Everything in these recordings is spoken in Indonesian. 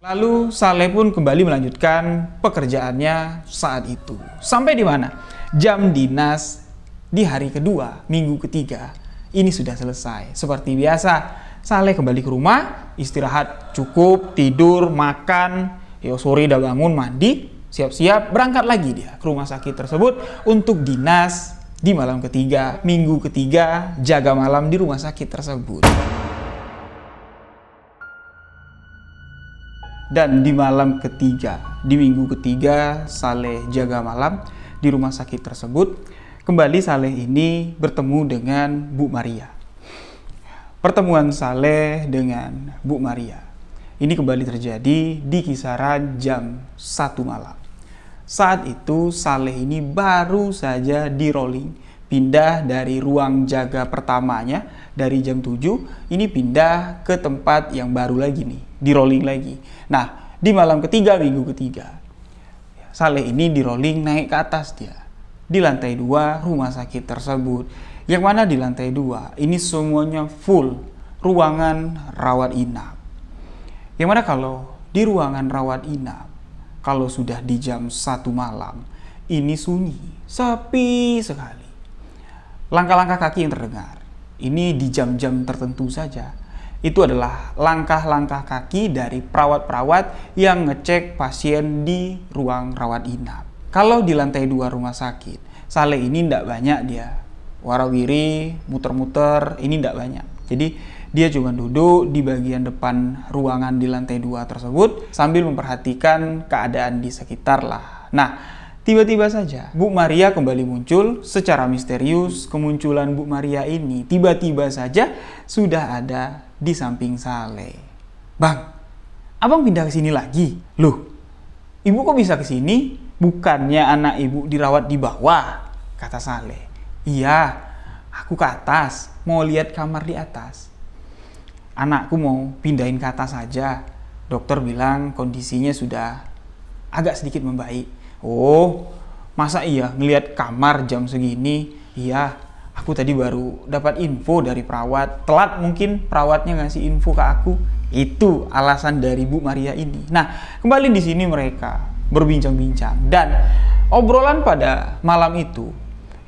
Lalu Saleh pun kembali melanjutkan pekerjaannya saat itu. Sampai di mana? Jam dinas di hari kedua, minggu ketiga, ini sudah selesai. Seperti biasa, Saleh kembali ke rumah, istirahat cukup, tidur, makan, sore udah bangun, mandi, siap-siap, berangkat lagi dia ke rumah sakit tersebut untuk dinas di malam ketiga, minggu ketiga, jaga malam di rumah sakit tersebut. Dan di malam ketiga, di minggu ketiga, Saleh jaga malam di rumah sakit tersebut. Kembali Saleh ini bertemu dengan Bu Maria. Pertemuan Saleh dengan Bu Maria ini kembali terjadi di kisaran jam 1 malam. Saat itu Saleh ini baru saja di rolling, pindah dari ruang jaga pertamanya dari jam 7, ini pindah ke tempat yang baru lagi nih, di rolling lagi. Nah, di malam ketiga, minggu ketiga, Saleh ini di rolling naik ke atas dia. Di lantai 2 rumah sakit tersebut. Yang mana di lantai 2 ini semuanya full ruangan rawat inap. Yang mana kalau di ruangan rawat inap, kalau sudah di jam 1 malam, ini sunyi, sepi sekali. Langkah-langkah kaki yang terdengar, ini di jam-jam tertentu saja. Itu adalah langkah-langkah kaki dari perawat-perawat yang ngecek pasien di ruang rawat inap. Kalau di lantai 2 rumah sakit, Saleh ini tidak banyak dia warawiri, muter-muter, ini tidak banyak. Jadi dia cuma duduk di bagian depan ruangan di lantai 2 tersebut sambil memperhatikan keadaan di sekitar lah. Nah, tiba-tiba saja Bu Maria kembali muncul secara misterius. Kemunculan Bu Maria ini tiba-tiba saja sudah ada di samping Saleh. Bang, abang pindah ke sini lagi? Loh, ibu kok bisa ke sini? Bukannya anak ibu dirawat di bawah? Kata Saleh. Iya, aku ke atas, mau lihat kamar di atas. Anakku mau pindahin ke atas saja. Dokter bilang kondisinya sudah agak sedikit membaik. Oh, masa iya ngelihat kamar jam segini? Iya, aku tadi baru dapat info dari perawat. Telat mungkin perawatnya ngasih info ke aku. Itu alasan dari Bu Maria ini. Nah, kembali di sini mereka berbincang-bincang. Dan obrolan pada malam itu,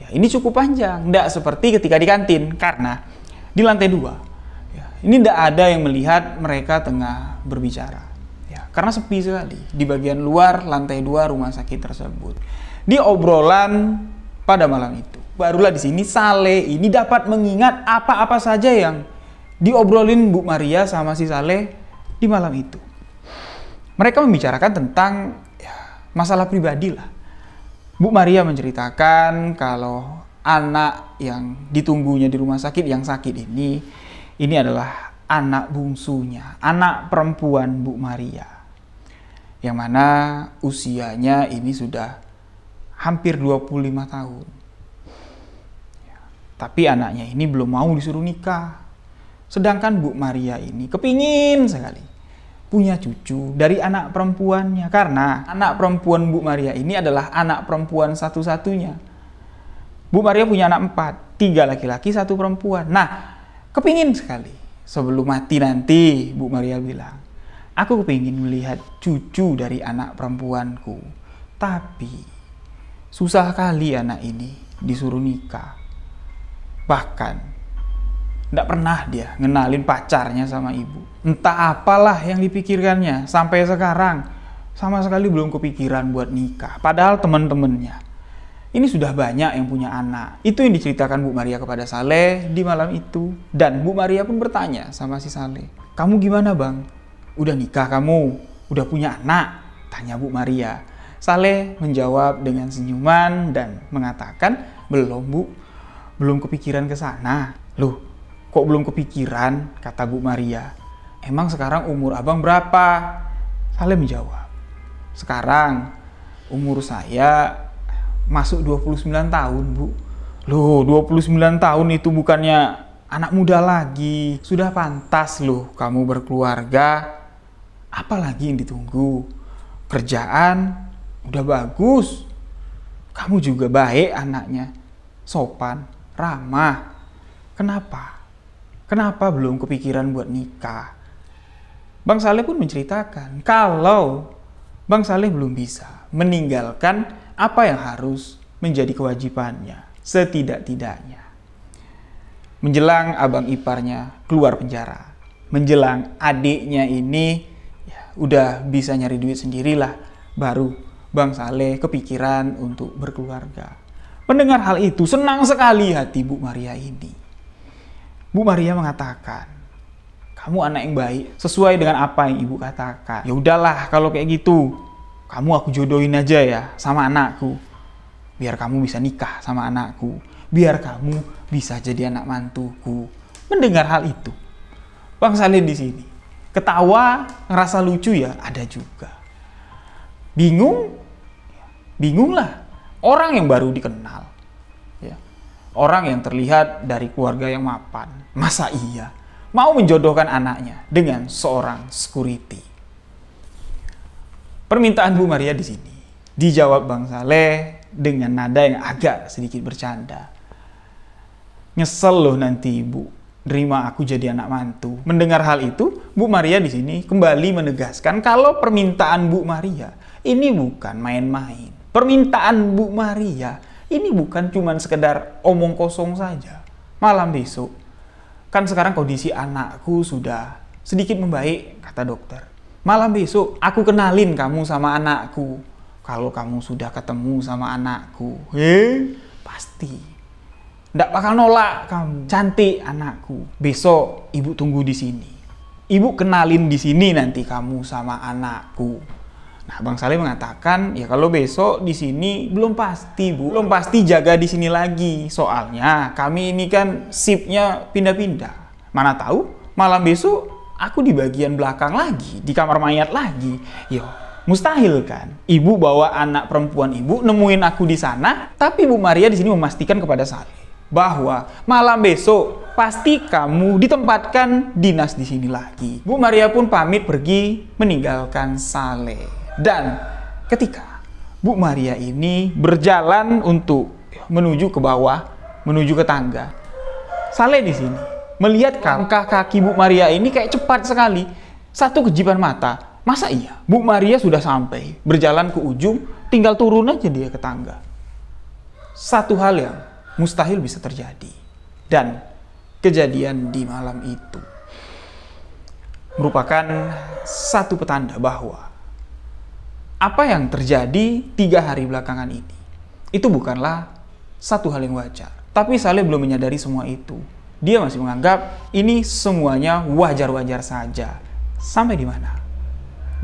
ya, ini cukup panjang. Tidak seperti ketika di kantin. Karena di lantai 2, ya, ini tidak ada yang melihat mereka tengah berbicara. Karena sepi sekali di bagian luar lantai 2 rumah sakit tersebut. Di obrolan pada malam itu, barulah di sini Saleh ini dapat mengingat apa-apa saja yang diobrolin Bu Maria sama si Saleh di malam itu. Mereka membicarakan tentang masalah pribadi lah. Bu Maria menceritakan kalau anak yang ditunggunya di rumah sakit yang sakit ini adalah anak bungsunya, anak perempuan Bu Maria. Yang mana usianya ini sudah hampir 25 tahun. Tapi anaknya ini belum mau disuruh nikah. Sedangkan Bu Maria ini kepingin sekali punya cucu dari anak perempuannya. Karena anak perempuan Bu Maria ini adalah anak perempuan satu-satunya. Bu Maria punya anak 4, 3 laki-laki, 1 perempuan. Nah, kepingin sekali. Sebelum mati nanti, Bu Maria bilang, aku kepingin melihat cucu dari anak perempuanku. Tapi susah kali anak ini disuruh nikah. Bahkan tidak pernah dia ngenalin pacarnya sama ibu. Entah apalah yang dipikirkannya. Sampai sekarang sama sekali belum kepikiran buat nikah. Padahal teman-temannya ini sudah banyak yang punya anak. Itu yang diceritakan Bu Maria kepada Saleh di malam itu. Dan Bu Maria pun bertanya sama si Saleh, kamu gimana bang? Udah nikah kamu? Udah punya anak? Tanya Bu Maria. Saleh menjawab dengan senyuman dan mengatakan, belum Bu, belum kepikiran ke sana. Loh, kok belum kepikiran? Kata Bu Maria. Emang sekarang umur abang berapa? Saleh menjawab, sekarang umur saya masuk 29 tahun Bu. Loh, 29 tahun itu bukannya anak muda lagi. Sudah pantas loh kamu berkeluarga. Apalagi yang ditunggu? Kerjaan udah bagus. Kamu juga baik anaknya. Sopan, ramah. Kenapa? Kenapa belum kepikiran buat nikah? Bang Saleh pun menceritakan kalau Bang Saleh belum bisa meninggalkan apa yang harus menjadi kewajibannya setidak-tidaknya. Menjelang abang iparnya keluar penjara, menjelang adiknya ini ya, udah bisa nyari duit sendirilah, baru Bang Saleh kepikiran untuk berkeluarga. Mendengar hal itu, senang sekali hati Bu Maria ini. Bu Maria mengatakan, kamu anak yang baik, sesuai dengan apa yang ibu katakan. Ya udahlah kalau kayak gitu, kamu aku jodohin aja ya sama anakku. Biar kamu bisa nikah sama anakku. Biar kamu bisa jadi anak mantuku. Mendengar hal itu, Bang Saleh di sini ketawa, ngerasa lucu ya, ada juga. Bingunglah. Orang yang baru dikenal, ya. Orang yang terlihat dari keluarga yang mapan, masa iya mau menjodohkan anaknya dengan seorang security? Permintaan Bu Maria di sini dijawab Bang Saleh dengan nada yang agak sedikit bercanda. Nyesel loh nanti ibu terima aku jadi anak mantu. Mendengar hal itu, Bu Maria di sini kembali menegaskan kalau permintaan Bu Maria ini bukan main-main. Permintaan Bu Maria ini bukan cuma sekedar omong kosong saja. Malam besok, kan sekarang kondisi anakku sudah sedikit membaik, kata dokter. Malam besok, aku kenalin kamu sama anakku. Kalau kamu sudah ketemu sama anakku, pasti nggak bakal nolak kamu. Cantik anakku. Besok ibu tunggu di sini. Ibu kenalin di sini nanti kamu sama anakku. Nah, Bang Saleh mengatakan, ya kalau besok di sini belum pasti, Bu. Belum pasti jaga di sini lagi. Soalnya kami ini kan shiftnya pindah-pindah. Mana tahu malam besok aku di bagian belakang lagi, di kamar mayat lagi. Yo, mustahil kan? Ibu bawa anak perempuan ibu nemuin aku di sana, tapi Bu Maria di sini memastikan kepada Saleh bahwa malam besok pasti kamu ditempatkan dinas di sini lagi. Bu Maria pun pamit pergi meninggalkan Saleh. Dan ketika Bu Maria ini berjalan untuk menuju ke bawah, menuju ke tangga, Saleh di sini melihat langkah kaki Bu Maria ini kayak cepat sekali. Satu kejiban mata, masa iya Bu Maria sudah sampai, berjalan ke ujung, tinggal turun aja dia ke tangga. Satu hal yang mustahil bisa terjadi. Dan kejadian di malam itu merupakan satu petanda bahwa apa yang terjadi 3 hari belakangan ini itu bukanlah satu hal yang wajar. Tapi Saleh belum menyadari semua itu. Dia masih menganggap ini semuanya wajar-wajar saja. Sampai di mana?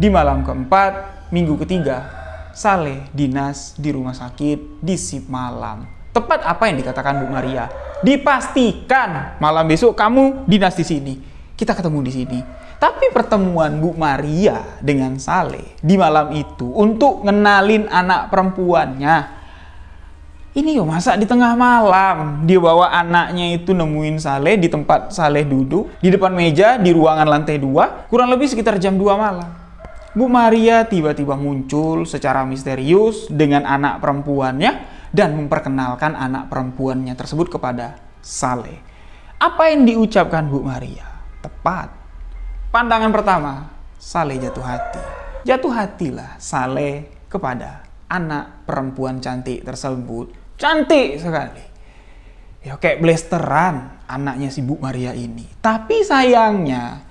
Di malam keempat, minggu ketiga, Saleh dinas di rumah sakit di shift malam. Tepat apa yang dikatakan Bu Maria. Dipastikan malam besok kamu dinas di sini. Kita ketemu di sini. Tapi pertemuan Bu Maria dengan Saleh di malam itu untuk ngenalin anak perempuannya, ini yo masa di tengah malam dia bawa anaknya itu nemuin Saleh di tempat Saleh duduk di depan meja di ruangan lantai 2, kurang lebih sekitar jam 2 malam. Bu Maria tiba-tiba muncul secara misterius dengan anak perempuannya dan memperkenalkan anak perempuannya tersebut kepada Saleh. Apa yang diucapkan Bu Maria? Tepat. Pandangan pertama, Saleh jatuh hati. Jatuh hatilah Saleh kepada anak perempuan cantik tersebut. Cantik sekali. Ya kayak blasteran anaknya si Bu Maria ini. Tapi sayangnya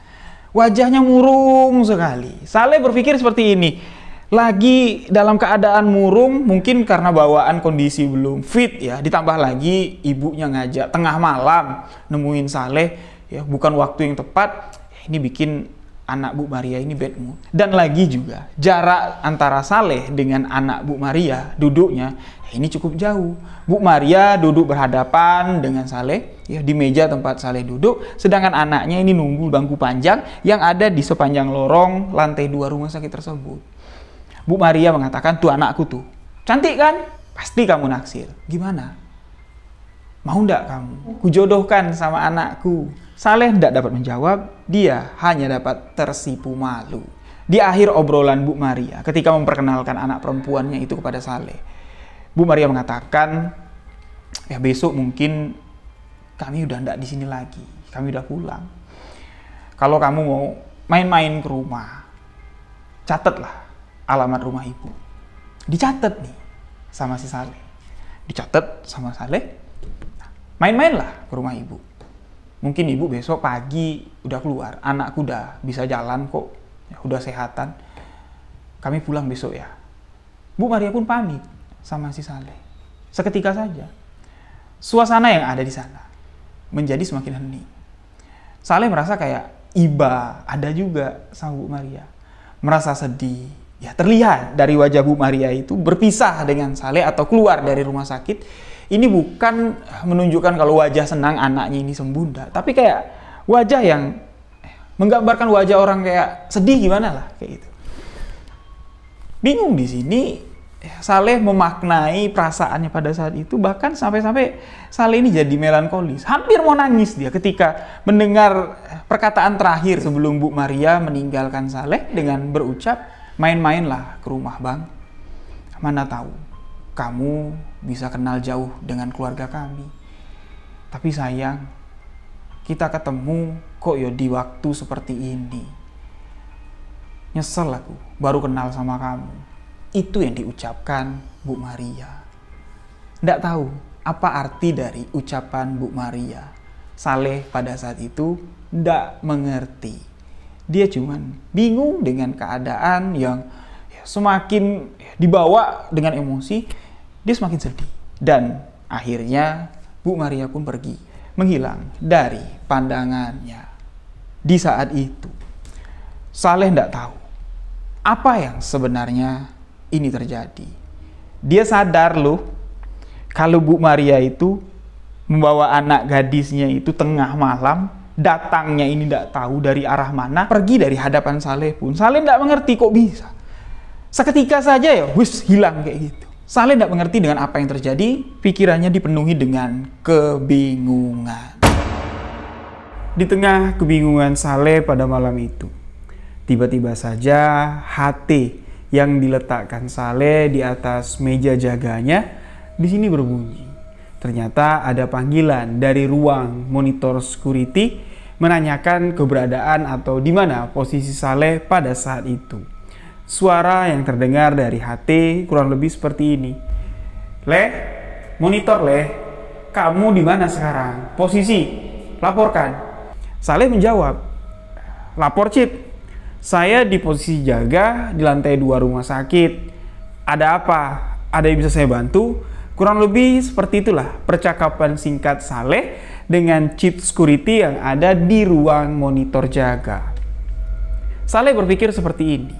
wajahnya murung sekali. Saleh berpikir seperti ini. Lagi dalam keadaan murung, mungkin karena bawaan kondisi belum fit ya. Ditambah lagi ibunya ngajak tengah malam nemuin Saleh, ya bukan waktu yang tepat. Ini bikin anak Bu Maria ini bad mood. Dan lagi juga jarak antara Saleh dengan anak Bu Maria duduknya ini cukup jauh. Bu Maria duduk berhadapan dengan Saleh ya di meja tempat Saleh duduk, sedangkan anaknya ini nunggu bangku panjang yang ada di sepanjang lorong lantai 2 rumah sakit tersebut. Bu Maria mengatakan, tuh anakku tuh cantik kan? Pasti kamu naksir. Gimana? Mau ndak kamu? Kujodohkan sama anakku. Saleh tidak dapat menjawab, dia hanya dapat tersipu malu. Di akhir obrolan Bu Maria, ketika memperkenalkan anak perempuannya itu kepada Saleh, Bu Maria mengatakan, ya besok mungkin kami udah tidak di sini lagi, kami udah pulang. Kalau kamu mau main-main ke rumah. Catatlah alamat rumah ibu. Dicatat nih sama si Saleh. Dicatat sama Saleh. Main-mainlah ke rumah ibu. Mungkin ibu besok pagi udah keluar. Anakku udah bisa jalan kok. Ya, udah sehatan. Kami pulang besok ya. Bu Maria pun pamit sama si Saleh. Seketika saja. Suasana yang ada di sana menjadi semakin hening. Saleh merasa kayak iba ada juga sama Bu Maria. Merasa sedih. Ya terlihat dari wajah Bu Maria itu berpisah dengan Saleh atau keluar dari rumah sakit. Ini bukan menunjukkan kalau wajah senang anaknya ini sembuh, enggak. Tapi kayak wajah yang menggambarkan wajah orang kayak sedih gimana lah kayak gitu. Bingung di sini. Saleh memaknai perasaannya pada saat itu, bahkan sampai-sampai Saleh ini jadi melankolis, hampir mau nangis dia ketika mendengar perkataan terakhir sebelum Bu Maria meninggalkan Saleh dengan berucap, main-mainlah ke rumah bang, mana tahu kamu bisa kenal jauh dengan keluarga kami, tapi sayang kita ketemu kok ya di waktu seperti ini, nyesel aku baru kenal sama kamu. Itu yang diucapkan Bu Maria. Nggak tahu apa arti dari ucapan Bu Maria. Saleh pada saat itu nggak mengerti. Dia cuman bingung dengan keadaan yang semakin dibawa dengan emosi. Dia semakin sedih. Dan akhirnya Bu Maria pun pergi, menghilang dari pandangannya. Di saat itu, Saleh nggak tahu apa yang sebenarnya ini terjadi. Dia sadar loh kalau Bu Maria itu membawa anak gadisnya itu tengah malam, datangnya ini tidak tahu dari arah mana, pergi dari hadapan Saleh pun. Saleh tidak mengerti kok bisa. Seketika saja ya, wis hilang kayak gitu. Saleh tidak mengerti dengan apa yang terjadi, pikirannya dipenuhi dengan kebingungan. Di tengah kebingungan Saleh pada malam itu, tiba-tiba saja HT yang diletakkan Saleh di atas meja jaganya di sini berbunyi. Ternyata ada panggilan dari ruang monitor security menanyakan keberadaan atau di mana posisi Saleh pada saat itu. Suara yang terdengar dari HT kurang lebih seperti ini. "Leh, monitor Leh, kamu di mana sekarang? Posisi, laporkan." Saleh menjawab, "Lapor Cip. Saya di posisi jaga di lantai 2 rumah sakit. Ada apa? Ada yang bisa saya bantu?" Kurang lebih seperti itulah percakapan singkat Saleh dengan chief security yang ada di ruang monitor jaga. Saleh berpikir seperti ini.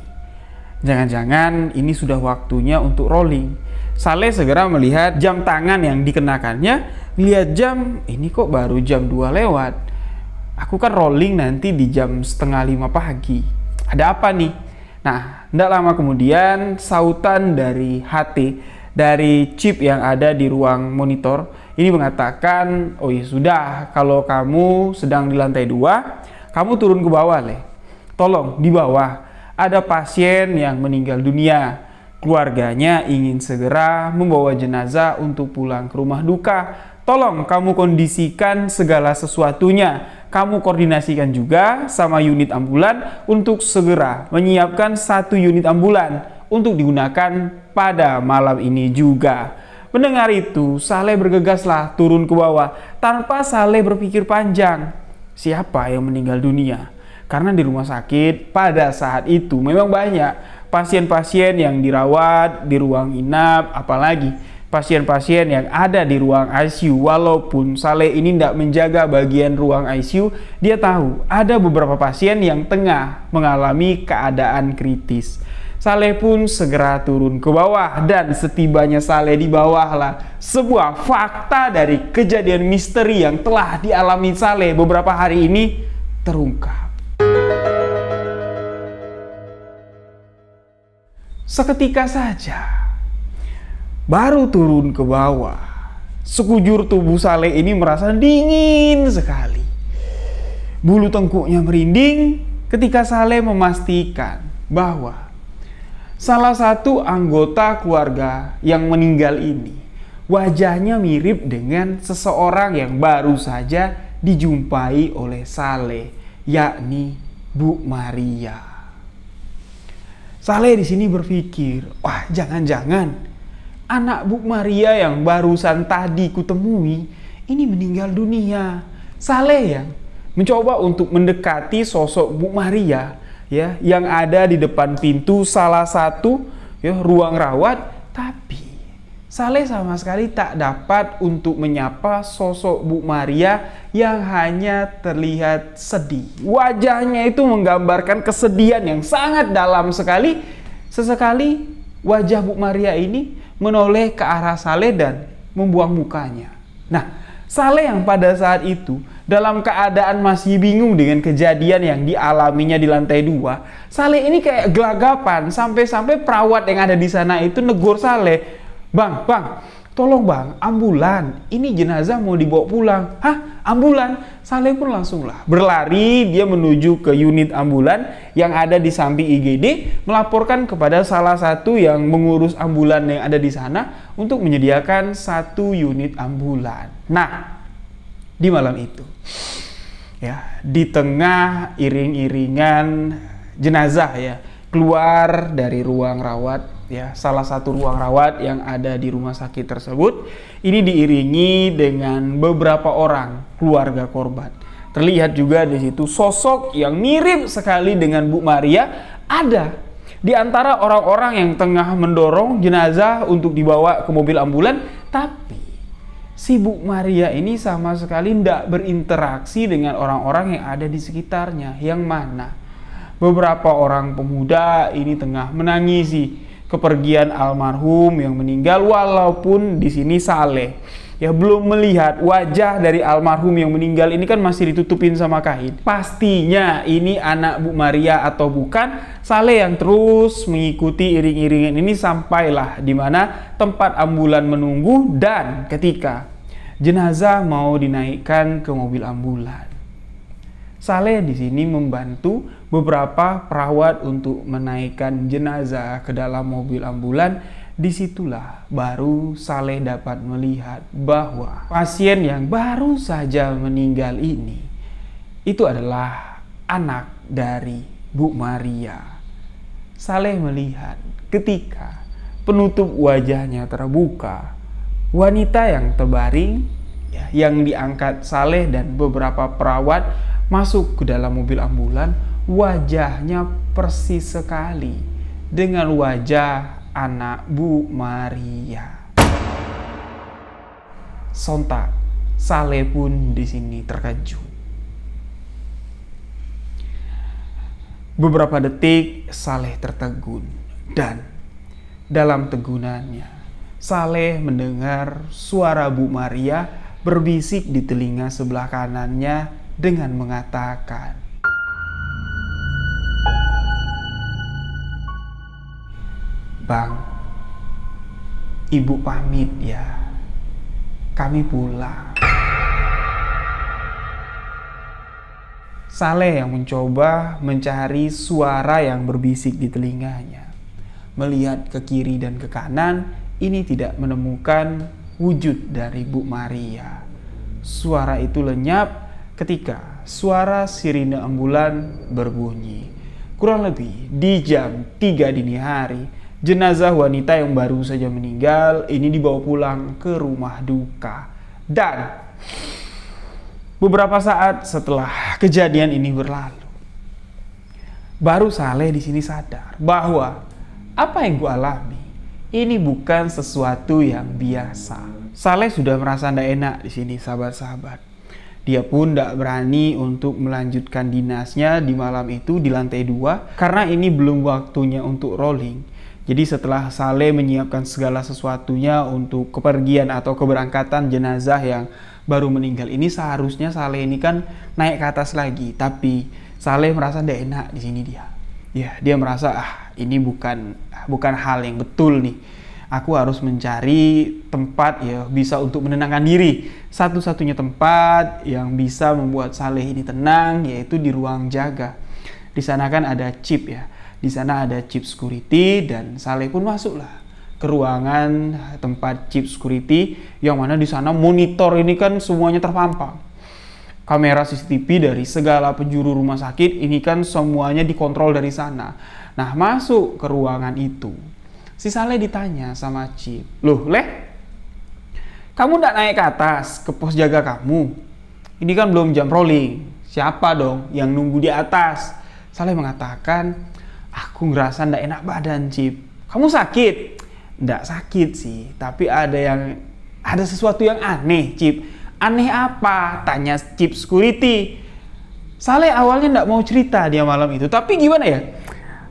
Jangan-jangan ini sudah waktunya untuk rolling. Saleh segera melihat jam tangan yang dikenakannya. Lihat jam, ini kok baru jam 2 lewat. Aku kan rolling nanti di jam 4:30 pagi. Ada apa nih? Nah, tidak lama kemudian sautan dari HT, dari chip yang ada di ruang monitor, ini mengatakan, "Oh ya sudah, kalau kamu sedang di lantai 2, kamu turun ke bawah, Leh. Tolong, di bawah ada pasien yang meninggal dunia. Keluarganya ingin segera membawa jenazah untuk pulang ke rumah duka. Tolong kamu kondisikan segala sesuatunya. Kamu koordinasikan juga sama unit ambulan untuk segera menyiapkan 1 unit ambulan untuk digunakan pada malam ini juga." Mendengar itu, Saleh bergegaslah turun ke bawah tanpa Saleh berpikir panjang. Siapa yang meninggal dunia? Karena di rumah sakit pada saat itu memang banyak pasien-pasien yang dirawat di ruang inap, apalagi pasien-pasien yang ada di ruang ICU. Walaupun Saleh ini tidak menjaga bagian ruang ICU, dia tahu ada beberapa pasien yang tengah mengalami keadaan kritis. Saleh pun segera turun ke bawah, dan setibanya Saleh di bawah lah sebuah fakta dari kejadian misteri yang telah dialami Saleh beberapa hari ini terungkap. Seketika saja, baru turun ke bawah, sekujur tubuh Saleh ini merasa dingin sekali. Bulu tengkuknya merinding ketika Saleh memastikan bahwa salah satu anggota keluarga yang meninggal ini wajahnya mirip dengan seseorang yang baru saja dijumpai oleh Saleh, yakni Bu Maria. Saleh di sini berpikir, wah jangan-jangan anak Bu Maria yang barusan tadi kutemui ini meninggal dunia. Saleh yang mencoba untuk mendekati sosok Bu Maria ya yang ada di depan pintu salah satu ya ruang rawat, tapi Saleh sama sekali tak dapat untuk menyapa sosok Bu Maria yang hanya terlihat sedih. Wajahnya itu menggambarkan kesedihan yang sangat dalam sekali. Sesekali wajah Bu Maria ini menoleh ke arah Saleh dan membuang mukanya. Nah, Saleh yang pada saat itu dalam keadaan masih bingung dengan kejadian yang dialaminya di lantai 2, Saleh ini kayak gelagapan sampai-sampai perawat yang ada di sana itu negur Saleh, Bang, tolong bang, ambulan, ini jenazah mau dibawa pulang. Hah, ambulan? Saleh pun langsung lah berlari, dia menuju ke unit ambulan yang ada di samping IGD, melaporkan kepada salah satu yang mengurus ambulan yang ada di sana untuk menyediakan satu unit ambulan. Nah, di malam itu, ya, di tengah iring-iringan jenazah ya keluar dari ruang rawat. Ya, salah satu ruang rawat yang ada di rumah sakit tersebut ini diiringi dengan beberapa orang keluarga korban. Terlihat juga di situ sosok yang mirip sekali dengan Bu Maria ada di antara orang-orang yang tengah mendorong jenazah untuk dibawa ke mobil ambulan, tapi si Bu Maria ini sama sekali tidak berinteraksi dengan orang-orang yang ada di sekitarnya, yang mana beberapa orang pemuda ini tengah menangisi kepergian almarhum yang meninggal, walaupun di sini Saleh ya belum melihat wajah dari almarhum yang meninggal ini kan masih ditutupin sama kain. Pastinya ini anak Bu Maria atau bukan. Saleh yang terus mengikuti iring-iringan ini sampailah di mana tempat ambulan menunggu, dan ketika jenazah mau dinaikkan ke mobil ambulan, Saleh di sini membantu beberapa perawat untuk menaikkan jenazah ke dalam mobil ambulan. Disitulah baru Saleh dapat melihat bahwa pasien yang baru saja meninggal ini itu adalah anak dari Bu Maria. Saleh melihat ketika penutup wajahnya terbuka, wanita yang terbaring ya, yang diangkat Saleh dan beberapa perawat masuk ke dalam mobil ambulan, wajahnya persis sekali dengan wajah anak Bu Maria. Sontak Saleh pun di sini terkejut. Beberapa detik Saleh tertegun, dan dalam tegunannya Saleh mendengar suara Bu Maria berbisik di telinga sebelah kanannya dengan mengatakan, Bang, Ibu pamit ya, kami pulang. Saleh yang mencoba mencari suara yang berbisik di telinganya, melihat ke kiri dan ke kanan, ini tidak menemukan wujud dari Bu Maria. Suara itu lenyap ketika suara sirine ambulan berbunyi. Kurang lebih di jam 3 dini hari, jenazah wanita yang baru saja meninggal ini dibawa pulang ke rumah duka. Dan beberapa saat setelah kejadian ini berlalu, baru Saleh di sini sadar bahwa apa yang gue alami ini bukan sesuatu yang biasa. Saleh sudah merasa tidak enak di sini, sahabat-sahabat. Dia pun tidak berani untuk melanjutkan dinasnya di malam itu di lantai 2 karena ini belum waktunya untuk rolling. Jadi setelah Saleh menyiapkan segala sesuatunya untuk kepergian atau keberangkatan jenazah yang baru meninggal ini, seharusnya Saleh ini kan naik ke atas lagi, tapi Saleh merasa tidak enak di sini dia. Ya, dia merasa ini bukan hal yang betul nih. Aku harus mencari tempat ya bisa untuk menenangkan diri. Satu-satunya tempat yang bisa membuat Saleh ini tenang yaitu di ruang jaga. Di sana kan ada chip ya. Di sana ada chip security, dan Saleh pun masuklah ke ruangan tempat chip security yang mana di sana monitor ini kan semuanya terpampang. kamera CCTV dari segala penjuru rumah sakit. Ini kan semuanya dikontrol dari sana. Nah, masuk ke ruangan itu, si Saleh ditanya sama Cip, "Loh, Leh, kamu nggak naik ke atas, ke pos jaga kamu? Ini kan belum jam rolling. Siapa dong yang nunggu di atas?" Saleh mengatakan, "Aku ngerasa nggak enak badan, Cip." "Kamu sakit?" "Nggak sakit sih, tapi ada sesuatu yang aneh, Cip." "Aneh apa?" tanya Cip security. Saleh awalnya nggak mau cerita dia malam itu, tapi gimana ya?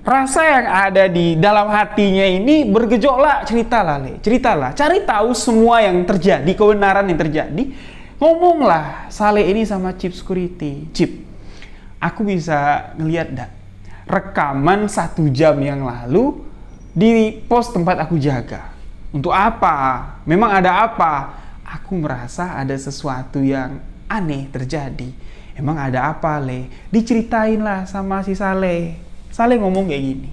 Rasa yang ada di dalam hatinya ini bergejolak. Ceritalah, cari tahu semua yang terjadi, kebenaran yang terjadi. Ngomonglah Saleh ini sama Cip security. "Cip, aku bisa ngeliat dah rekaman 1 jam yang lalu di pos tempat aku jaga." "Untuk apa? Memang ada apa?" "Aku merasa ada sesuatu yang aneh terjadi." "Emang ada apa, Le?" Diceritain lah sama si Saleh. Saleh ngomong kayak gini,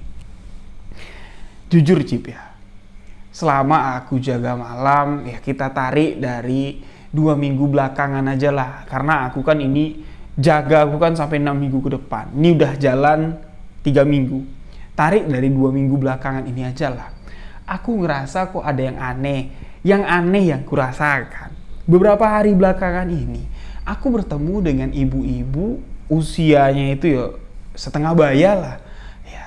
"Jujur, Cip ya, selama aku jaga malam, ya kita tarik dari 2 minggu belakangan aja lah. Karena aku kan ini jaga, aku kan sampai 6 minggu ke depan. Ini udah jalan 3 minggu. Tarik dari 2 minggu belakangan ini aja lah. Aku ngerasa kok ada yang aneh. Yang aneh yang kurasakan, beberapa hari belakangan ini, aku bertemu dengan ibu-ibu usianya itu ya setengah baya lah.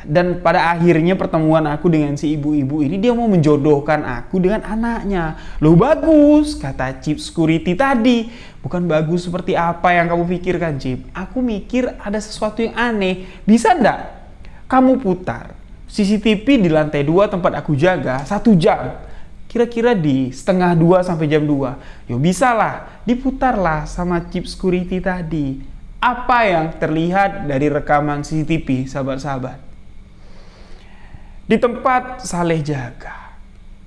Dan pada akhirnya pertemuan aku dengan si ibu-ibu ini, dia mau menjodohkan aku dengan anaknya." "Loh, bagus," kata Cip security tadi. "Bukan bagus seperti apa yang kamu pikirkan, Cip. Aku mikir ada sesuatu yang aneh. Bisa ndak kamu putar CCTV di lantai 2 tempat aku jaga 1 jam? Kira-kira di setengah 2 sampai jam 2. Yo bisa lah, diputarlah sama Cip security tadi. Apa yang terlihat dari rekaman CCTV, sahabat-sahabat? Di tempat Saleh jaga,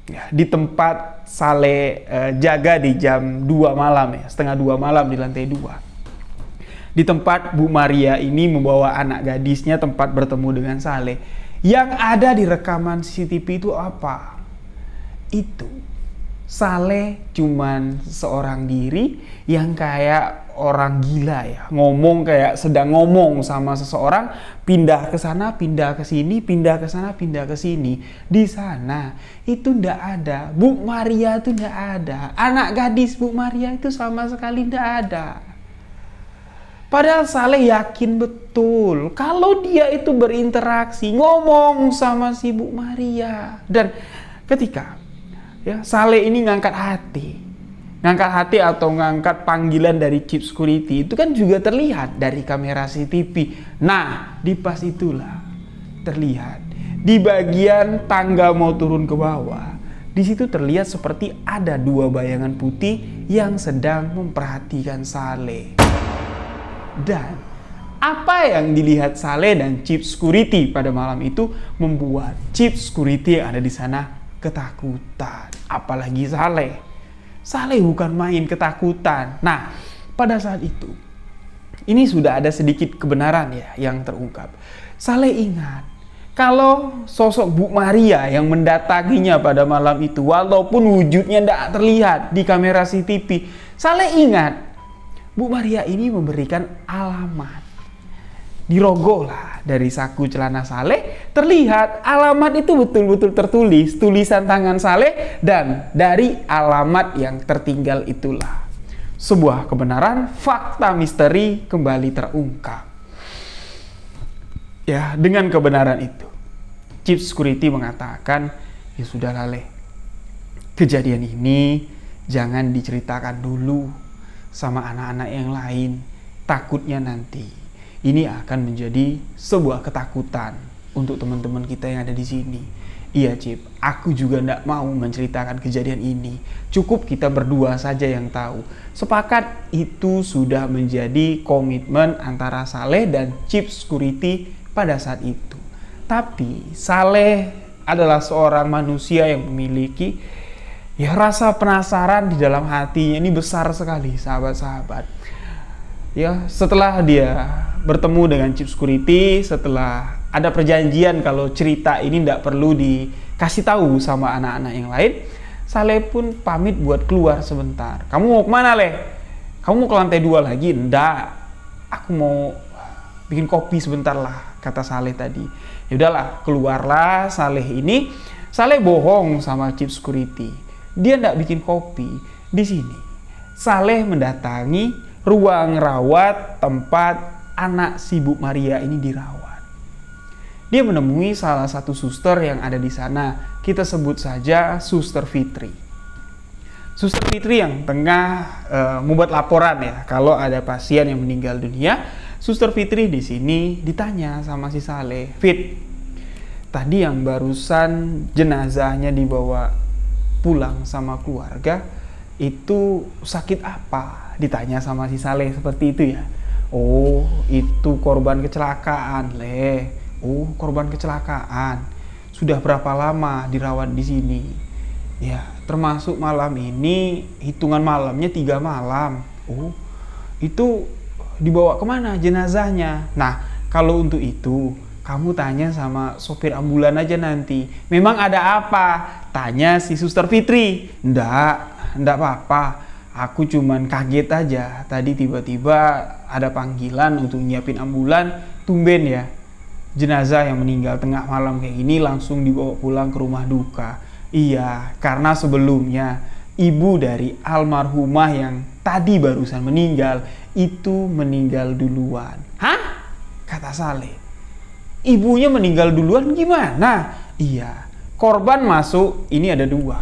ya, di tempat Saleh jaga di jam 2 malam ya, setengah 2 malam di lantai 2. Di tempat Bu Maria ini membawa anak gadisnya tempat bertemu dengan Saleh. Yang ada di rekaman CCTV itu apa? Itu Saleh cuman seorang diri yang kayak orang gila ya, ngomong kayak sedang ngomong sama seseorang, pindah ke sana, pindah ke sini, pindah ke sana, pindah ke sini. Di sana itu ndak ada Bu Maria, itu ndak ada anak gadis Bu Maria, itu sama sekali ndak ada. Padahal Saleh yakin betul kalau dia itu berinteraksi, ngomong sama si Bu Maria. Dan ketika ya Saleh ini ngangkat hati atau ngangkat panggilan dari Cip security, itu kan juga terlihat dari kamera CCTV. Nah, di pas itulah terlihat di bagian tangga mau turun ke bawah, di situ terlihat seperti ada 2 bayangan putih yang sedang memperhatikan Saleh. Dan apa yang dilihat Saleh dan Cip security pada malam itu membuat Cip security yang ada di sana ketakutan. Apalagi Saleh bukan main ketakutan. Nah, pada saat itu ini sudah ada sedikit kebenaran ya yang terungkap. Saleh ingat kalau sosok Bu Maria yang mendatanginya pada malam itu, walaupun wujudnya tidak terlihat di kamera CCTV, Saleh ingat Bu Maria ini memberikan alamat. Dirogoh lah dari saku celana Saleh, terlihat alamat itu betul-betul tertulis, tulisan tangan Saleh, dan dari alamat yang tertinggal itulah sebuah kebenaran, fakta misteri kembali terungkap. Ya, dengan kebenaran itu Cip security mengatakan, "Ya sudah Lale, kejadian ini jangan diceritakan dulu sama anak-anak yang lain, takutnya nanti ini akan menjadi sebuah ketakutan untuk teman-teman kita yang ada di sini." "Iya Cip, aku juga tidak mau menceritakan kejadian ini. Cukup kita berdua saja yang tahu." Sepakat itu sudah menjadi komitmen antara Saleh dan Cip security pada saat itu. Tapi Saleh adalah seorang manusia yang memiliki ya rasa penasaran di dalam hatinya ini besar sekali, sahabat-sahabat. Ya, setelah dia bertemu dengan Cip security, setelah ada perjanjian kalau cerita ini tidak perlu dikasih tahu sama anak-anak yang lain, Saleh pun pamit buat keluar sebentar. "Kamu mau kemana, Leh?" Kamu mau ke lantai 2 lagi? Ndak, aku mau bikin kopi sebentar lah, kata Saleh tadi. Ya udahlah, keluarlah Saleh ini. Saleh bohong sama chief security. Dia ndak bikin kopi. Di sini Saleh mendatangi ruang rawat tempat anak si Bu Maria ini dirawat. Dia menemui salah satu suster yang ada di sana. Kita sebut saja Suster Fitri. Suster Fitri yang tengah membuat laporan ya, kalau ada pasien yang meninggal dunia. Suster Fitri di sini ditanya sama si Saleh, "Fit, tadi yang barusan jenazahnya dibawa pulang sama keluarga, itu sakit apa?" Ditanya sama si Saleh seperti itu ya. "Oh, itu korban kecelakaan, Le." "Oh, korban kecelakaan. Sudah berapa lama dirawat di sini?" "Ya, termasuk malam ini, hitungan malamnya 3 malam." "Oh, itu dibawa kemana jenazahnya?" "Nah, kalau untuk itu kamu tanya sama sopir ambulan aja nanti." "Memang ada apa?" tanya si Suster Fitri. Ndak apa-apa. Aku cuman kaget aja. Tadi tiba-tiba ada panggilan untuk nyiapin ambulan. Tumben ya, jenazah yang meninggal tengah malam kayak gini langsung dibawa pulang ke rumah duka." "Iya, karena sebelumnya ibu dari almarhumah yang tadi barusan meninggal itu meninggal duluan." "Hah?" kata Saleh. "Ibunya meninggal duluan gimana?" "Iya, korban masuk ini ada 2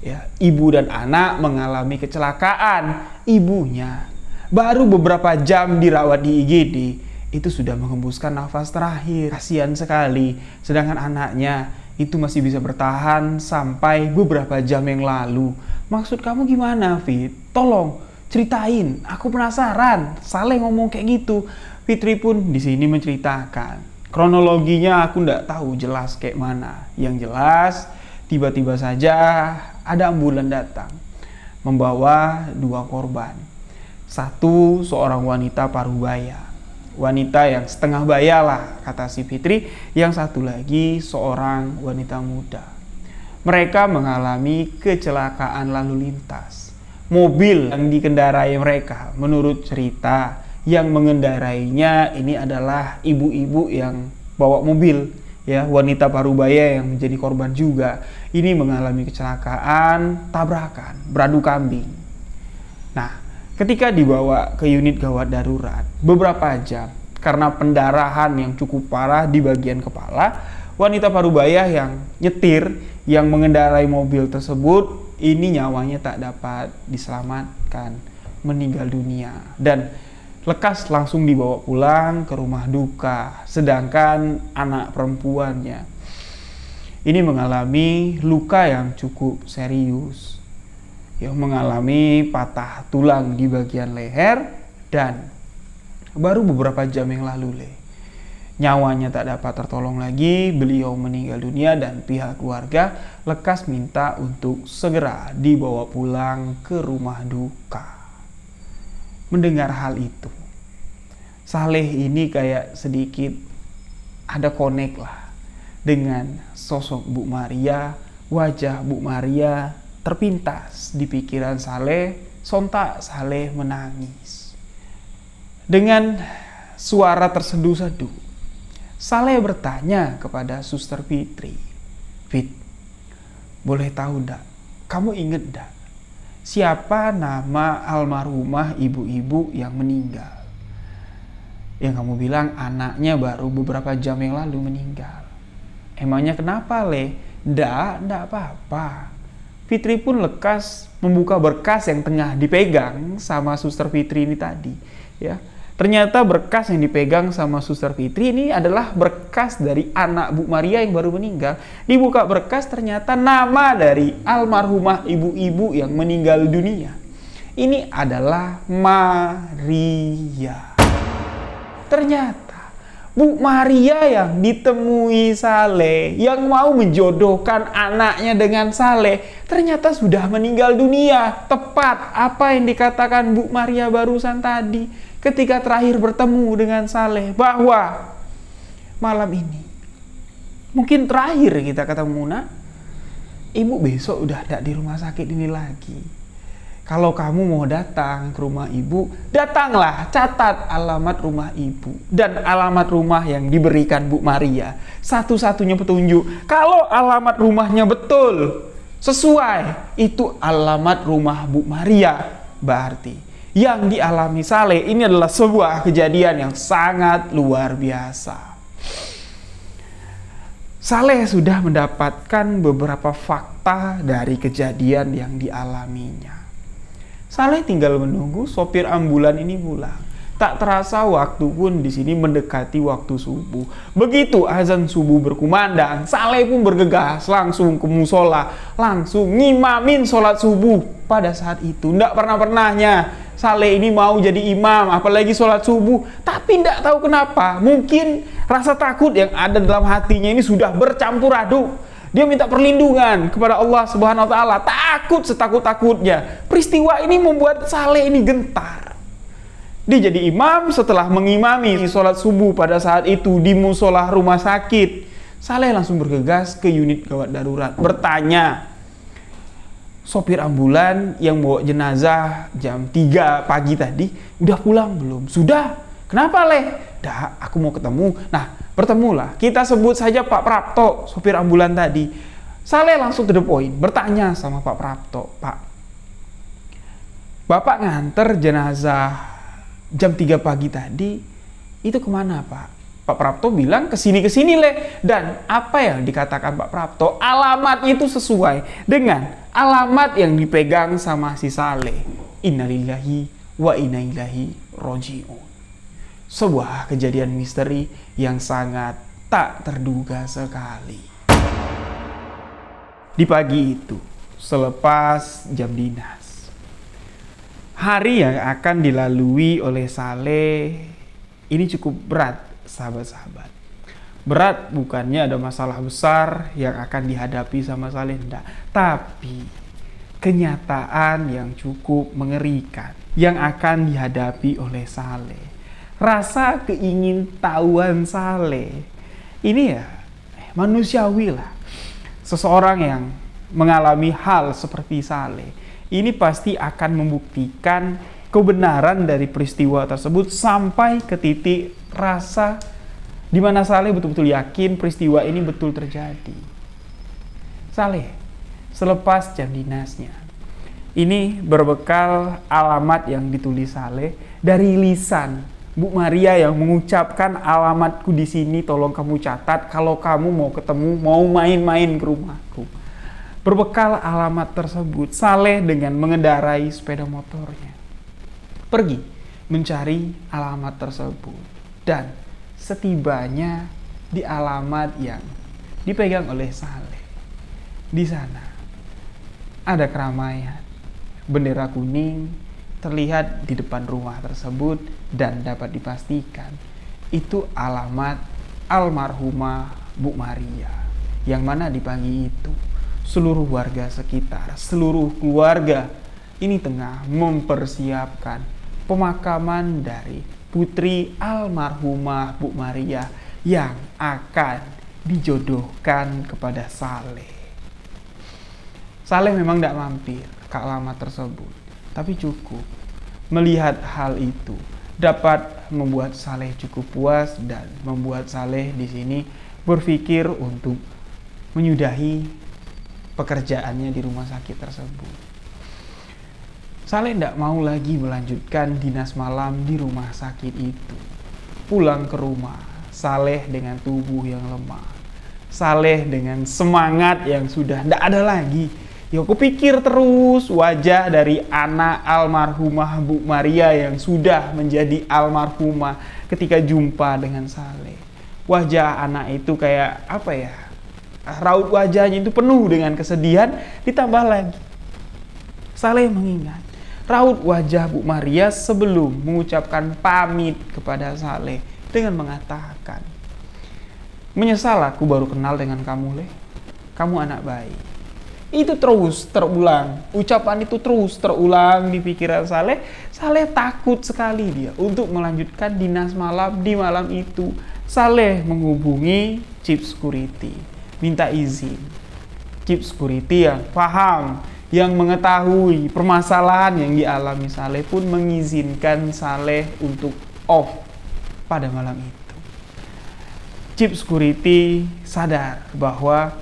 ya, ibu dan anak mengalami kecelakaan. Ibunya baru beberapa jam dirawat di IGD itu sudah menghembuskan nafas terakhir. Kasihan sekali. Sedangkan anaknya itu masih bisa bertahan sampai beberapa jam yang lalu." "Maksud kamu gimana, Fit? Tolong ceritain, aku penasaran." Saleh ngomong kayak gitu. Fitri pun di sini menceritakan. Kronologinya aku ndak tahu jelas kayak mana. Yang jelas, tiba-tiba saja ada ambulan datang membawa 2 korban. Satu seorang wanita parubaya, wanita yang setengah baya lah kata si Fitri. Yang satu lagi seorang wanita muda. Mereka mengalami kecelakaan lalu lintas. Mobil yang dikendarai mereka, menurut cerita, yang mengendarainya ini adalah ibu-ibu yang bawa mobil ya, wanita parubaya yang menjadi korban juga. Ini mengalami kecelakaan tabrakan beradu kambing. Nah, ketika dibawa ke unit gawat darurat beberapa jam karena pendarahan yang cukup parah di bagian kepala, wanita parubaya yang nyetir, yang mengendarai mobil tersebut, ini nyawanya tak dapat diselamatkan, meninggal dunia dan lekas langsung dibawa pulang ke rumah duka. Sedangkan anak perempuannya ini mengalami luka yang cukup serius, yang mengalami patah tulang di bagian leher dan baru beberapa jam yang lalu nyawanya tak dapat tertolong lagi. Beliau meninggal dunia dan pihak keluarga lekas minta untuk segera dibawa pulang ke rumah duka. Mendengar hal itu, Saleh ini kayak sedikit ada connect lah dengan sosok Bu Maria. Wajah Bu Maria terpintas di pikiran Saleh. Sontak Saleh menangis. Dengan suara terseduh-seduh, Saleh bertanya kepada Suster Fitri, "Fit, boleh tahu ndak, kamu inget ndak siapa nama almarhumah ibu-ibu yang meninggal? Yang kamu bilang anaknya baru beberapa jam yang lalu meninggal. Emangnya kenapa, Le?" Ndak apa-apa." Fitri pun lekas membuka berkas yang tengah dipegang sama Suster Fitri ini tadi ya. Ternyata berkas yang dipegang sama Suster Fitri ini adalah berkas dari anak Bu Maria yang baru meninggal. Dibuka berkas, ternyata nama dari almarhumah ibu-ibu yang meninggal dunia ini adalah Maria. Ternyata Bu Maria yang ditemui Saleh, yang mau menjodohkan anaknya dengan Saleh, ternyata sudah meninggal dunia. Tepat apa yang dikatakan Bu Maria barusan tadi ketika terakhir bertemu dengan Saleh, bahwa malam ini mungkin terakhir kita ketemu, Nak. Ibu besok udah tidak di rumah sakit ini lagi. Kalau kamu mau datang ke rumah ibu, datanglah, catat alamat rumah ibu dan alamat rumah yang diberikan Bu Maria. Satu-satunya petunjuk. Kalau alamat rumahnya betul, sesuai, itu alamat rumah Bu Maria. Berarti yang dialami Saleh ini adalah sebuah kejadian yang sangat luar biasa. Saleh sudah mendapatkan beberapa fakta dari kejadian yang dialaminya. Saleh tinggal menunggu sopir ambulan ini pulang. Tak terasa waktu pun di sini mendekati waktu subuh. Begitu azan subuh berkumandang, Saleh pun bergegas langsung ke musola, langsung ngimamin sholat subuh. Pada saat itu, tidak pernah-pernahnya Saleh ini mau jadi imam, apalagi sholat subuh. Tapi tidak tahu kenapa, mungkin rasa takut yang ada dalam hatinya ini sudah bercampur aduk. Dia minta perlindungan kepada Allah Subhanahu wa Ta'ala, takut setakut-takutnya. Peristiwa ini membuat Saleh ini gentar. Dia jadi imam setelah mengimami sholat subuh pada saat itu di musola rumah sakit. Saleh langsung bergegas ke unit gawat darurat, bertanya, sopir ambulan yang bawa jenazah jam 3 pagi tadi udah pulang belum? Sudah. Kenapa, Leh? Dah, aku mau ketemu. Nah, bertemulah. Kita sebut saja Pak Prapto, sopir ambulan tadi. Saleh langsung to the point, bertanya sama Pak Prapto, Pak, Bapak nganter jenazah jam 3 pagi tadi, itu kemana, Pak? Pak Prapto bilang kesini Leh. Dan apa yang dikatakan Pak Prapto, alamat itu sesuai dengan alamat yang dipegang sama si Saleh. Innalillahi wa inna ilaihi roji'un. Sebuah kejadian misteri yang sangat tak terduga sekali. Di pagi itu, selepas jam dinas, hari yang akan dilalui oleh Saleh ini cukup berat, sahabat-sahabat. Berat bukannya ada masalah besar yang akan dihadapi sama Saleh, enggak. Tapi kenyataan yang cukup mengerikan yang akan dihadapi oleh Saleh. Rasa keingintahuan Saleh ini ya manusiawi lah. Seseorang yang mengalami hal seperti Saleh ini pasti akan membuktikan kebenaran dari peristiwa tersebut sampai ke titik rasa di mana Saleh betul-betul yakin peristiwa ini betul terjadi. Saleh selepas jam dinasnya ini berbekal alamat yang ditulis Saleh dari lisan Bu Maria yang mengucapkan, alamatku di sini, tolong kamu catat kalau kamu mau ketemu, mau main-main ke rumahku. Berbekal alamat tersebut, Saleh dengan mengendarai sepeda motornya pergi mencari alamat tersebut. Dan setibanya di alamat yang dipegang oleh Saleh, di sana ada keramaian, bendera kuning terlihat di depan rumah tersebut dan dapat dipastikan itu alamat almarhumah Bu Maria, yang mana di pagi itu seluruh warga sekitar, seluruh keluarga ini tengah mempersiapkan pemakaman dari putri almarhumah Bu Maria yang akan dijodohkan kepada Saleh. Saleh memang tidak mampir ke alamat tersebut, tapi cukup melihat hal itu dapat membuat Saleh cukup puas dan membuat Saleh di sini berpikir untuk menyudahi pekerjaannya di rumah sakit tersebut. Saleh tidak mau lagi melanjutkan dinas malam di rumah sakit itu. Pulang ke rumah, Saleh dengan tubuh yang lemah, Saleh dengan semangat yang sudah tidak ada lagi. Ya, aku pikir terus wajah dari anak almarhumah Bu Maria yang sudah menjadi almarhumah ketika jumpa dengan Saleh. Wajah anak itu kayak apa ya? Raut wajahnya itu penuh dengan kesedihan, ditambah lagi Saleh mengingat raut wajah Bu Maria sebelum mengucapkan pamit kepada Saleh dengan mengatakan, "Menyesal aku baru kenal dengan kamu, Leh. Kamu anak baik." Itu terus terulang, ucapan itu terus terulang di pikiran Saleh. Saleh takut sekali dia untuk melanjutkan dinas malam di malam itu. Saleh menghubungi chief security, minta izin. Chief security yang paham yang mengetahui permasalahan yang dialami Saleh pun mengizinkan Saleh untuk off pada malam itu. Chief Security sadar bahwa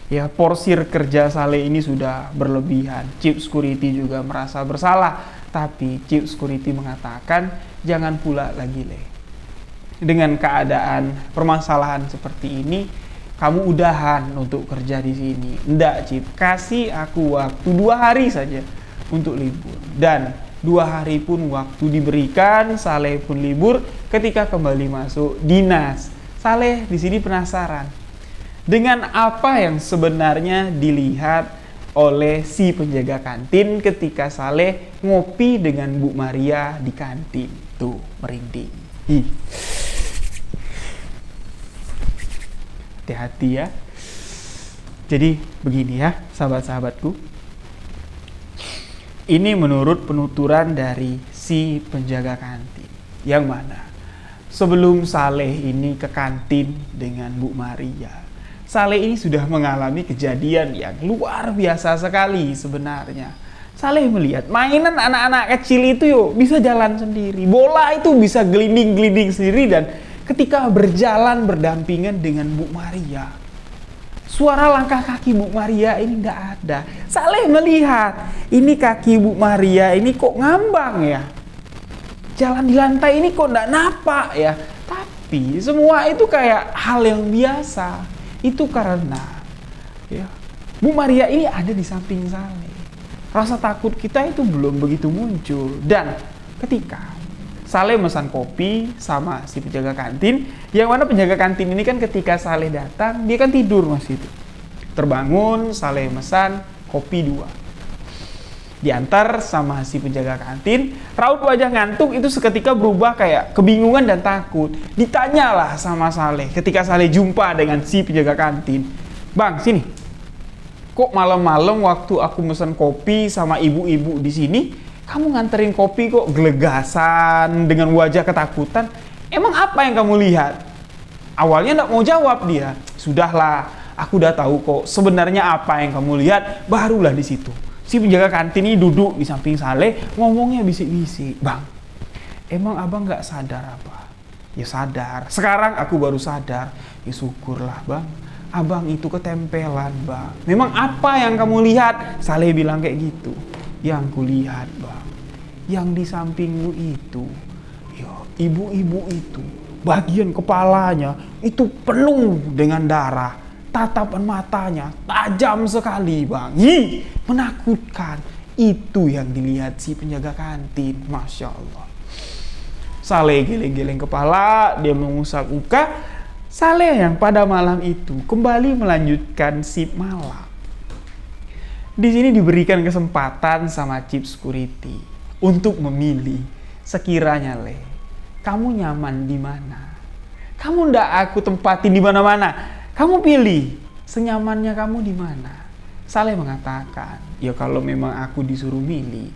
ya porsir kerja Saleh ini sudah berlebihan. Chief Security juga merasa bersalah, tapi Chief Security mengatakan jangan pula lagi Le. Dengan keadaan permasalahan seperti ini, kamu udahan untuk kerja di sini. Ndak, Chief, kasih aku waktu 2 hari saja untuk libur. Dan 2 hari pun waktu diberikan, Saleh pun libur. Ketika kembali masuk dinas, Saleh di sini penasaran dengan apa yang sebenarnya dilihat oleh si penjaga kantin ketika Saleh ngopi dengan Bu Maria di kantin. Tuh, merinding. Hati-hati ya. Jadi begini ya, sahabat-sahabatku. Ini menurut penuturan dari si penjaga kantin. Yang mana sebelum Saleh ini ke kantin dengan Bu Maria, Saleh ini sudah mengalami kejadian yang luar biasa sekali sebenarnya. Saleh melihat mainan anak-anak kecil itu yuk bisa jalan sendiri. Bola itu bisa gelinding-gelinding sendiri, dan ketika berjalan berdampingan dengan Bu Maria, suara langkah kaki Bu Maria ini tidak ada. Saleh melihat ini kaki Bu Maria ini kok ngambang ya. Jalan di lantai ini kok tidak napak ya. Tapi semua itu kayak hal yang biasa. Itu karena ya, Bu Maria ini ada di samping Saleh. Rasa takut kita itu belum begitu muncul. Dan ketika Saleh mesan kopi sama si penjaga kantin, yang mana penjaga kantin ini kan ketika Saleh datang, dia kan tidur masih itu. Terbangun, Saleh mesan kopi 2. Diantar sama si penjaga kantin, raut wajah ngantuk itu seketika berubah kayak kebingungan dan takut. Ditanyalah sama Saleh ketika Saleh jumpa dengan si penjaga kantin. Bang, sini. Kok malam-malam waktu aku mesan kopi sama ibu-ibu di sini, kamu nganterin kopi kok gelegasan dengan wajah ketakutan? Emang apa yang kamu lihat? Awalnya nggak mau jawab dia. Sudahlah, aku udah tahu kok sebenarnya apa yang kamu lihat. Barulah di situ si penjaga kantin ini duduk di samping Saleh, ngomongnya bisik-bisik. Bang, emang abang nggak sadar apa? Ya sadar. Sekarang aku baru sadar. Ya syukurlah bang. Abang itu ketempelan bang. Memang apa yang kamu lihat? Saleh bilang kayak gitu. Yang kulihat bang, yang di sampingmu itu, ya, ibu-ibu itu, bagian kepalanya itu penuh dengan darah. Tatapan matanya tajam sekali bang. Menakutkan. Itu yang dilihat si penjaga kantin. Masya Allah. Saleh geleng-geleng kepala, dia mengusap muka. Saleh yang pada malam itu kembali melanjutkan shift malam. Di sini diberikan kesempatan sama Chief Security untuk memilih sekiranya Le, kamu nyaman di mana? Kamu ndak aku tempatin di mana-mana. Kamu pilih senyamannya kamu di mana? Saleh mengatakan, ya kalau memang aku disuruh milih,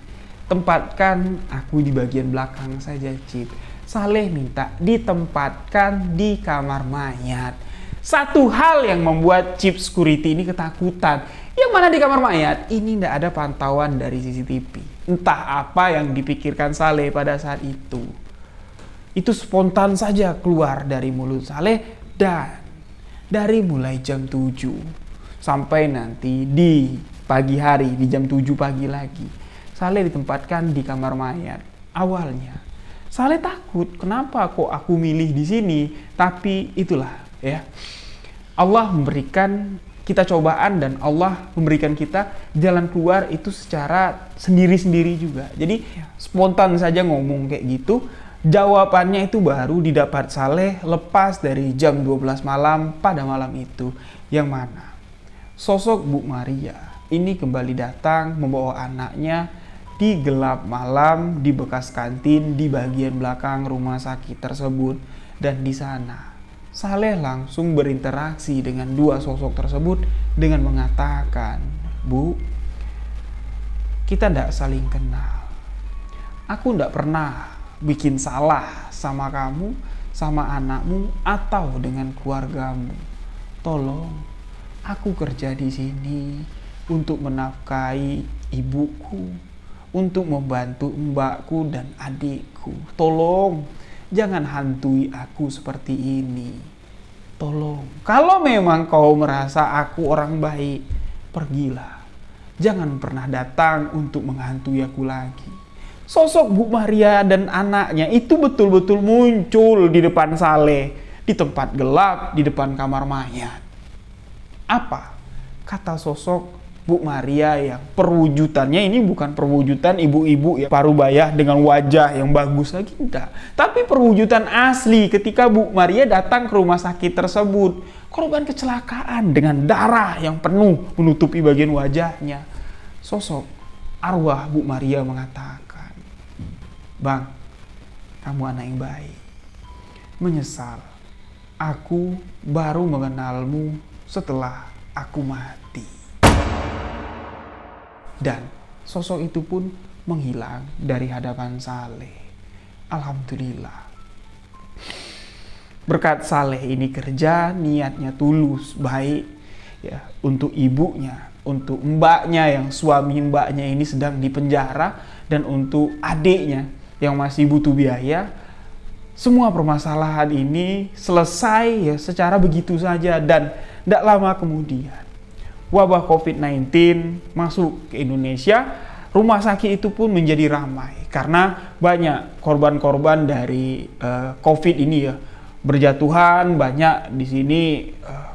tempatkan aku di bagian belakang saja, Chief. Saleh minta ditempatkan di kamar mayat. Satu hal yang membuat Chief Security ini ketakutan. Yang mana di kamar mayat ini tidak ada pantauan dari CCTV. Entah apa yang dipikirkan Saleh pada saat itu. Itu spontan saja keluar dari mulut Saleh. Dan dari mulai jam 7 sampai nanti di pagi hari, di jam 7 pagi lagi, Saleh ditempatkan di kamar mayat. Awalnya Saleh takut, kenapa kok aku milih di sini? Tapi itulah ya, Allah memberikan kita cobaan dan Allah memberikan kita jalan keluar itu secara sendiri-sendiri juga. Jadi spontan saja ngomong kayak gitu. Jawabannya itu baru didapat Saleh lepas dari jam 12 malam pada malam itu. Yang mana sosok Bu Maria ini kembali datang membawa anaknya di gelap malam di bekas kantin di bagian belakang rumah sakit tersebut. Dan di sana Saleh langsung berinteraksi dengan dua sosok tersebut dengan mengatakan, Bu, kita tidak saling kenal. Aku tidak pernah bikin salah sama kamu, sama anakmu, atau dengan keluargamu. Tolong, aku kerja di sini untuk menafkahi ibuku, untuk membantu mbakku dan adikku. Tolong, jangan hantui aku seperti ini. Tolong, kalau memang kau merasa aku orang baik, pergilah. Jangan pernah datang untuk menghantui aku lagi. Sosok Bu Maria dan anaknya itu betul-betul muncul di depan Saleh, di tempat gelap, di depan kamar mayat. Apa kata sosok Bu Maria yang perwujudannya ini bukan perwujudan ibu-ibu ya parubaya dengan wajah yang bagus lagi, enggak. Tapi perwujudan asli ketika Bu Maria datang ke rumah sakit tersebut. Korban kecelakaan dengan darah yang penuh menutupi bagian wajahnya. Sosok arwah Bu Maria mengatakan, "Bang, kamu anak yang baik. Menyesal, aku baru mengenalmu setelah aku mati." Dan sosok itu pun menghilang dari hadapan Saleh. Alhamdulillah. Berkat Saleh ini kerja, niatnya tulus, baik ya untuk ibunya, untuk mbaknya yang suami mbaknya ini sedang dipenjara, dan untuk adiknya yang masih butuh biaya. Semua permasalahan ini selesai ya secara begitu saja, dan tidak lama kemudian wabah COVID-19 masuk ke Indonesia. Rumah sakit itu pun menjadi ramai karena banyak korban-korban dari COVID ini ya berjatuhan. Banyak di sini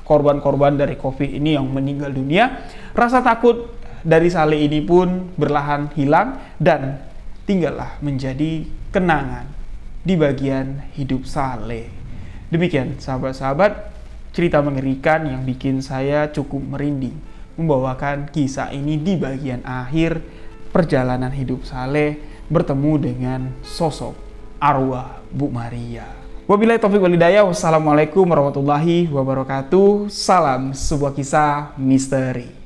korban-korban dari COVID ini yang meninggal dunia. Rasa takut dari Saleh ini pun berlahan hilang dan tinggallah menjadi kenangan di bagian hidup Saleh. Demikian sahabat-sahabat, cerita mengerikan yang bikin saya cukup merinding membawakan kisah ini di bagian akhir perjalanan hidup Saleh bertemu dengan sosok arwah Bu Maria. Wabillahi taufiq wal hidayah. Wassalamualaikum warahmatullahi wabarakatuh. Salam sebuah kisah misteri.